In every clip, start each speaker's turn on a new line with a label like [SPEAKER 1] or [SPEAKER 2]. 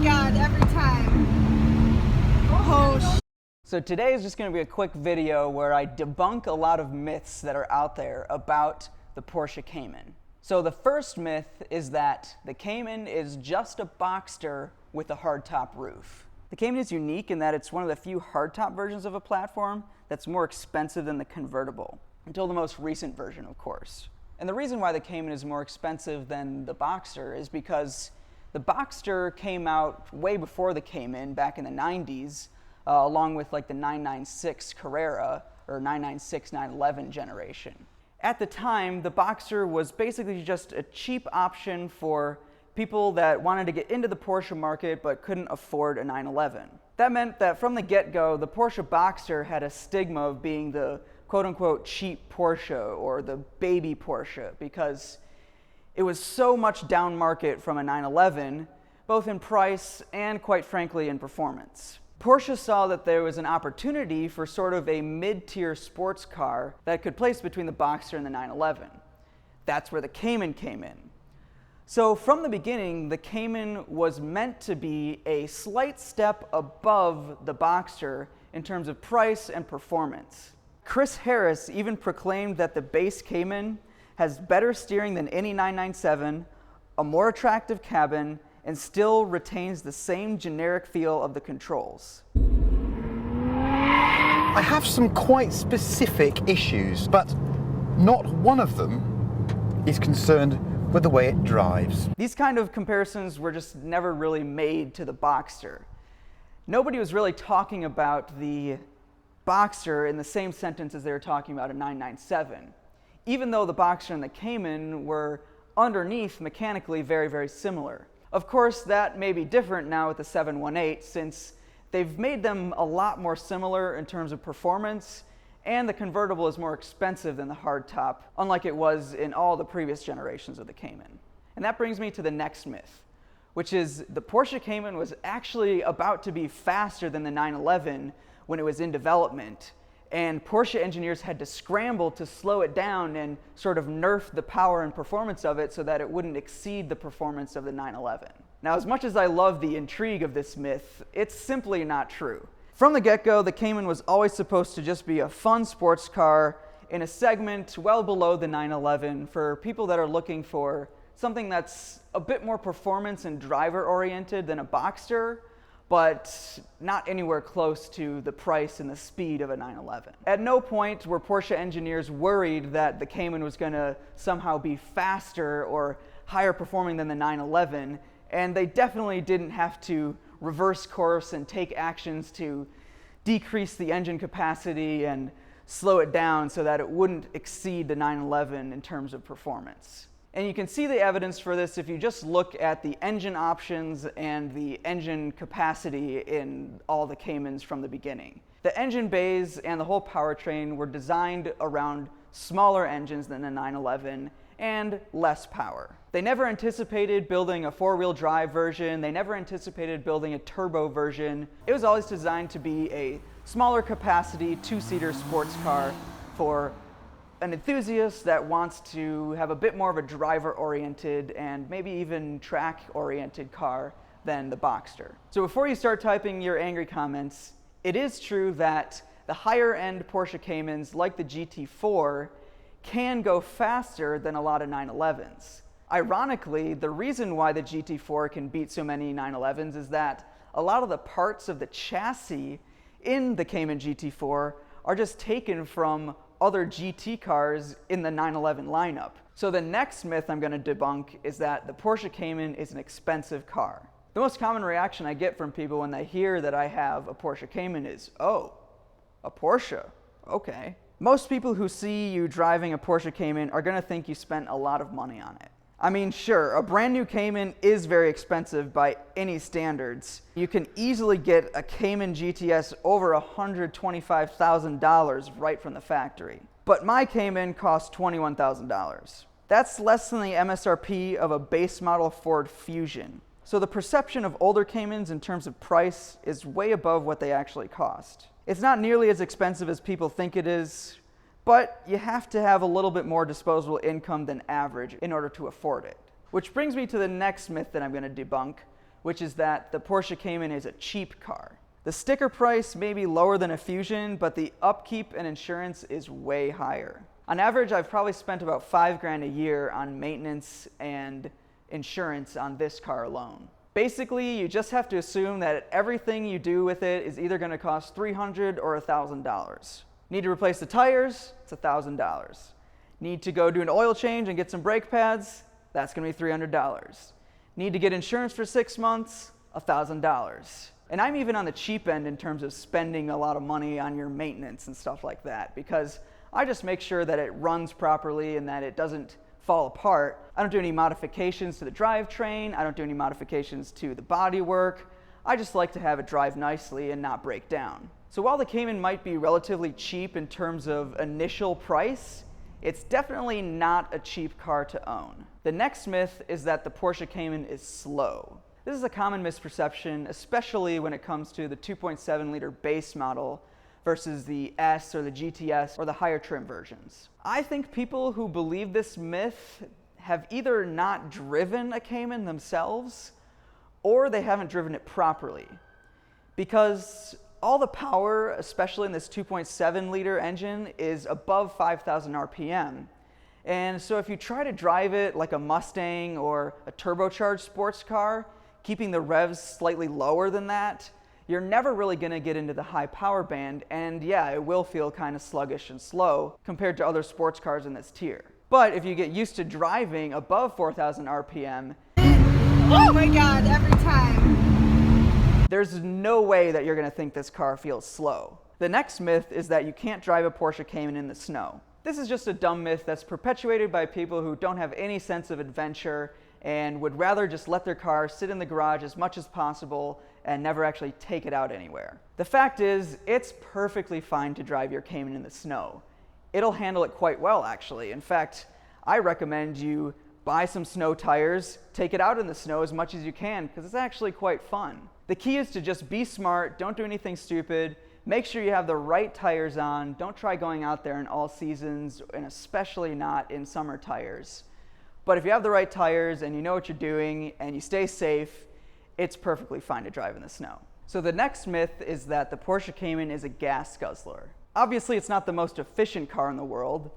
[SPEAKER 1] God, every time. Oh,
[SPEAKER 2] So today is just going to be a quick video where I debunk a lot of myths that are out there about the Porsche Cayman. So the first myth is that the Cayman is just a Boxster with a hardtop roof. The Cayman is unique in that it's one of the few hardtop versions of a platform that's more expensive than the convertible, until the most recent version, of course. And the reason why the Cayman is more expensive than the Boxster is because the Boxster came out way before the Cayman, back in the 90s, along with like the 996 Carrera or 996 911 generation. At the time, the Boxster was basically just a cheap option for people that wanted to get into the Porsche market but couldn't afford a 911. That meant that from the get-go, the Porsche Boxster had a stigma of being the quote-unquote cheap Porsche or the baby Porsche because it was so much down market from a 911, both in price and, quite frankly, in performance. Porsche saw that there was an opportunity for sort of a mid-tier sports car that could place between the Boxster and the 911. That's where the Cayman came in. So from the beginning, the Cayman was meant to be a slight step above the Boxster in terms of price and performance. Chris Harris even proclaimed that the base Cayman has better steering than any 997, a more attractive cabin, and still retains the same generic feel of the controls.
[SPEAKER 3] I have some quite specific issues, but not one of them is concerned with the way it drives.
[SPEAKER 2] These kind of comparisons were just never really made to the Boxster. Nobody was really talking about the Boxster in the same sentence as they were talking about a 997, even though the Boxster and the Cayman were underneath mechanically very, very similar. Of course, that may be different now with the 718 since they've made them a lot more similar in terms of performance, and the convertible is more expensive than the hardtop, unlike it was in all the previous generations of the Cayman. And that brings me to the next myth, which is the Porsche Cayman was actually about to be faster than the 911 when it was in development, and Porsche engineers had to scramble to slow it down and sort of nerf the power and performance of it so that it wouldn't exceed the performance of the 911. Now, as much as I love the intrigue of this myth, it's simply not true. From the get-go, the Cayman was always supposed to just be a fun sports car in a segment well below the 911 for people that are looking for something that's a bit more performance and driver-oriented than a Boxster, but not anywhere close to the price and the speed of a 911. At no point were Porsche engineers worried that the Cayman was going to somehow be faster or higher performing than the 911, and they definitely didn't have to reverse course and take actions to decrease the engine capacity and slow it down so that it wouldn't exceed the 911 in terms of performance. And you can see the evidence for this if you just look at the engine options and the engine capacity in all the Caymans from the beginning. The engine bays and the whole powertrain were designed around smaller engines than the 911 and less power. They never anticipated building a four-wheel drive version. They never anticipated building a turbo version. It was always designed to be a smaller capacity, two-seater sports car for an enthusiast that wants to have a bit more of a driver-oriented and maybe even track-oriented car than the Boxster. So before you start typing your angry comments, it is true that the higher-end Porsche Caymans, like the GT4, can go faster than a lot of 911s. Ironically, the reason why the GT4 can beat so many 911s is that a lot of the parts of the chassis in the Cayman GT4 are just taken from other GT cars in the 911 lineup. So the next myth I'm going to debunk is that the Porsche Cayman is an expensive car. The most common reaction I get from people when they hear that I have a Porsche Cayman is, oh, a Porsche, okay. Most people who see you driving a Porsche Cayman are going to think you spent a lot of money on it. I mean, sure, a brand new Cayman is very expensive by any standards. You can easily get a Cayman GTS over $125,000 right from the factory. But my Cayman cost $21,000. That's less than the MSRP of a base model Ford Fusion. So the perception of older Caymans in terms of price is way above what they actually cost. It's not nearly as expensive as people think it is, but you have to have a little bit more disposable income than average in order to afford it. Which brings me to the next myth that I'm going to debunk, which is that the Porsche Cayman is a cheap car. The sticker price may be lower than a Fusion, but the upkeep and insurance is way higher. On average, I've probably spent about $5,000 a year on maintenance and insurance on this car alone. Basically, you just have to assume that everything you do with it is either going to cost $300 or $1,000. Need to replace the tires? It's $1,000. Need to go do an oil change and get some brake pads? That's going to be $300. Need to get insurance for 6 months? $1,000. And I'm even on the cheap end in terms of spending a lot of money on your maintenance and stuff like that, because I just make sure that it runs properly and that it doesn't fall apart. I don't do any modifications to the drivetrain. I don't do any modifications to the bodywork. I just like to have it drive nicely and not break down. So while the Cayman might be relatively cheap in terms of initial price, it's definitely not a cheap car to own. The next myth is that the Porsche Cayman is slow. This is a common misperception, especially when it comes to the 2.7 liter base model versus the S or the GTS or the higher trim versions. I think people who believe this myth have either not driven a Cayman themselves or they haven't driven it properly. Because all the power, especially in this 2.7 liter engine, is above 5,000 RPM. And so if you try to drive it like a Mustang or a turbocharged sports car, keeping the revs slightly lower than that, you're never really going to get into the high power band, and yeah, it will feel kind of sluggish and slow compared to other sports cars in this tier. But if you get used to driving above 4,000 RPM,
[SPEAKER 1] oh my god, every time.
[SPEAKER 2] There's no way that you're going to think this car feels slow. The next myth is that you can't drive a Porsche Cayman in the snow. This is just a dumb myth that's perpetuated by people who don't have any sense of adventure and would rather just let their car sit in the garage as much as possible and never actually take it out anywhere. The fact is, it's perfectly fine to drive your Cayman in the snow. It'll handle it quite well, actually. In fact, I recommend you buy some snow tires, take it out in the snow as much as you can, because it's actually quite fun. The key is to just be smart, don't do anything stupid, make sure you have the right tires on, don't try going out there in all seasons, and especially not in summer tires. But if you have the right tires and you know what you're doing and you stay safe, it's perfectly fine to drive in the snow. So the next myth is that the Porsche Cayman is a gas guzzler. Obviously, it's not the most efficient car in the world,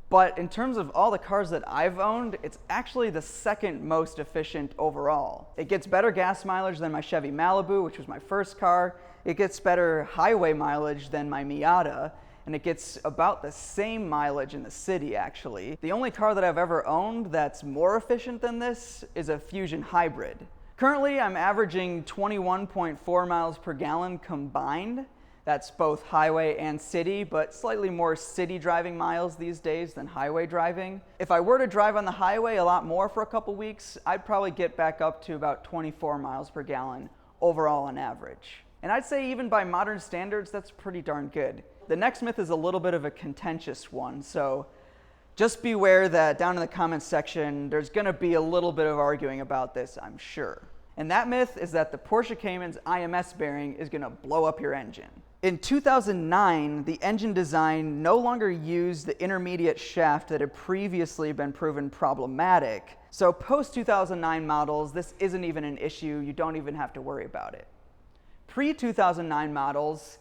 [SPEAKER 2] but in terms of all the cars that I've owned, it's actually the second most efficient overall. It gets better gas mileage than my Chevy Malibu, which was my first car. It gets better highway mileage than my Miata, and it gets about the same mileage in the city, actually. The only car that I've ever owned that's more efficient than this is a Fusion Hybrid. Currently, I'm averaging 21.4 miles per gallon combined. That's both highway and city, but slightly more city driving miles these days than highway driving. If I were to drive on the highway a lot more for a couple weeks, I'd probably get back up to about 24 miles per gallon overall on average. And I'd say even by modern standards, that's pretty darn good. The next myth is a little bit of a contentious one, so just beware that down in the comments section, there's gonna be a little bit of arguing about this, I'm sure. And that myth is that the Porsche Cayman's IMS bearing is gonna blow up your engine. In 2009, the engine design no longer used the intermediate shaft that had previously been proven problematic. So post-2009 models, this isn't even an issue, you don't even have to worry about it. Pre-2009 models,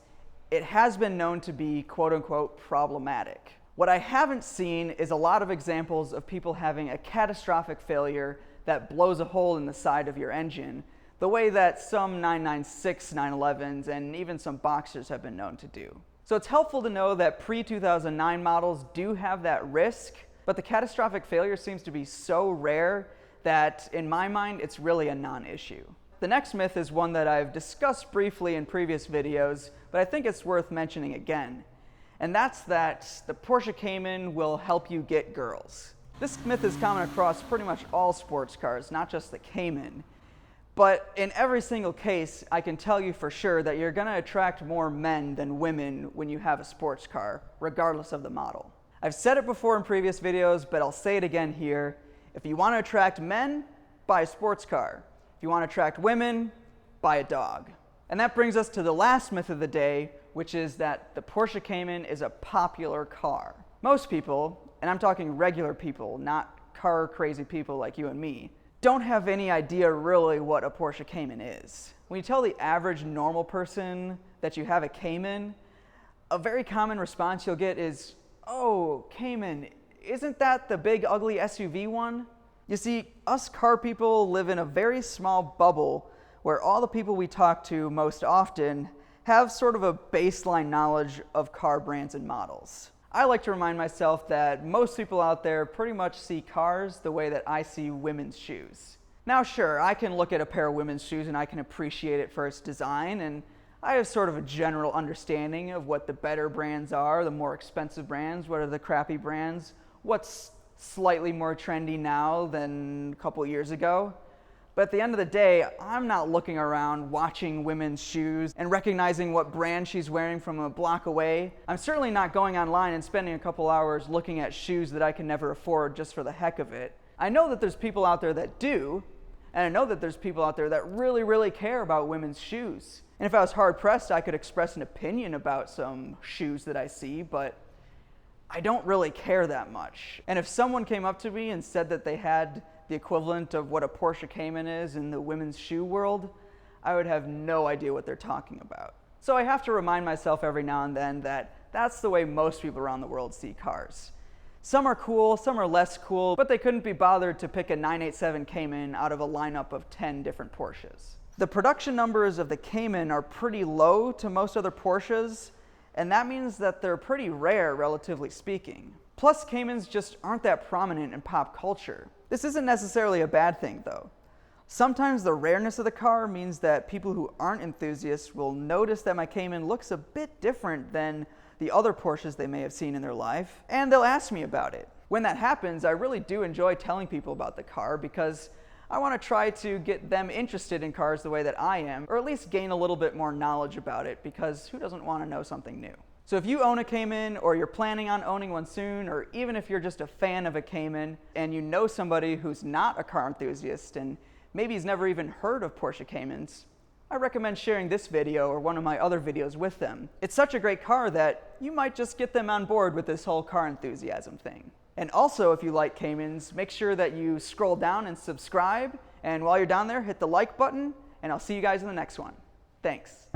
[SPEAKER 2] it has been known to be quote-unquote problematic. What I haven't seen is a lot of examples of people having a catastrophic failure that blows a hole in the side of your engine, the way that some 996 911s and even some Boxsters have been known to do. So it's helpful to know that pre-2009 models do have that risk, but the catastrophic failure seems to be so rare that in my mind it's really a non-issue. The next myth is one that I've discussed briefly in previous videos, but I think it's worth mentioning again. And that's that the Porsche Cayman will help you get girls. This myth is common across pretty much all sports cars, not just the Cayman. But in every single case, I can tell you for sure that you're gonna attract more men than women when you have a sports car, regardless of the model. I've said it before in previous videos, but I'll say it again here. If you wanna attract men, buy a sports car. If you wanna attract women, buy a dog. And that brings us to the last myth of the day, which is that the Porsche Cayman is a popular car. Most people, and I'm talking regular people, not car crazy people like you and me, don't have any idea really what a Porsche Cayman is. When you tell the average normal person that you have a Cayman, a very common response you'll get is, "Oh, Cayman, isn't that the big ugly SUV one?" You see, us car people live in a very small bubble where all the people we talk to most often have sort of a baseline knowledge of car brands and models. I like to remind myself that most people out there pretty much see cars the way that I see women's shoes. Now sure, I can look at a pair of women's shoes and I can appreciate it for its design, and I have sort of a general understanding of what the better brands are, the more expensive brands, what are the crappy brands, what's slightly more trendy now than a couple years ago. But at the end of the day, I'm not looking around watching women's shoes and recognizing what brand she's wearing from a block away. I'm certainly not going online and spending a couple hours looking at shoes that I can never afford just for the heck of it. I know that there's people out there that do, and I know that there's people out there that really care about women's shoes. And if I was hard pressed, I could express an opinion about some shoes that I see, but I don't really care that much. And if someone came up to me and said that they had the equivalent of what a Porsche Cayman is in the women's shoe world, I would have no idea what they're talking about. So I have to remind myself every now and then that that's the way most people around the world see cars. Some are cool, some are less cool, but they couldn't be bothered to pick a 987 Cayman out of a lineup of 10 different Porsches. The production numbers of the Cayman are pretty low to most other Porsches, and that means that they're pretty rare, relatively speaking. Plus, Caymans just aren't that prominent in pop culture. This isn't necessarily a bad thing, though. Sometimes the rareness of the car means that people who aren't enthusiasts will notice that my Cayman looks a bit different than the other Porsches they may have seen in their life, and they'll ask me about it. When that happens, I really do enjoy telling people about the car because I want to try to get them interested in cars the way that I am, or at least gain a little bit more knowledge about it, because who doesn't want to know something new? So if you own a Cayman, or you're planning on owning one soon, or even if you're just a fan of a Cayman and you know somebody who's not a car enthusiast and maybe he's never even heard of Porsche Caymans, I recommend sharing this video or one of my other videos with them. It's such a great car that you might just get them on board with this whole car enthusiasm thing. And also, if you like Caymans, make sure that you scroll down and subscribe, and while you're down there, hit the like button, and I'll see you guys in the next one. Thanks.